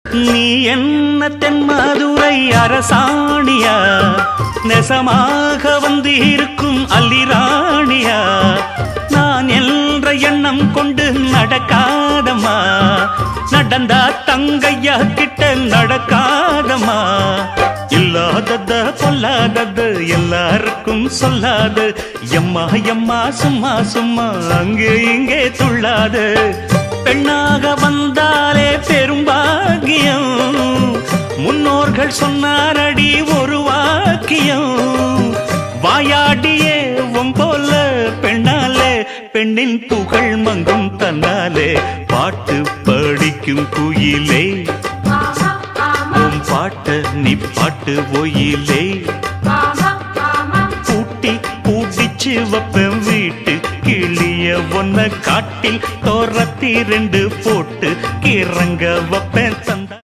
நீ என்ன தென்மதுரை அரசாணியா, நெசமாக வந்து இருக்கும் அல்லிராணியா, நான் என்ற எண்ணம் கொண்டு நடக்காதம்மா, நடந்தா தங்கையா கிட்ட நடக்காதம்மா, இல்லாதத பொல்லாதது எல்லாருக்கும் சொல்லாது, எம்மா எம்மா சும்மா சும்மா அங்கே இங்கே துள்ளாது, பெண்ணாக வந்தாலே பெரும்பாகியம், முன்னோர்கள் சொன்னாரடி ஒரு வாக்கியம், வாயாடியே போல பெண்ணாலே பெண்ணின் புகழ் மங்கும் தன்னாலே, பாட்டு படிக்கும் குயிலே உன் பாட்ட நீ பாட்டு ஒயிலே, பூட்டி பூட்டிச்சு வப்பேன் வீட்டு கிளிய ஒன்ன காட்டில் தோரத்தி 2 போட்டு கிறங்க வப்பேன்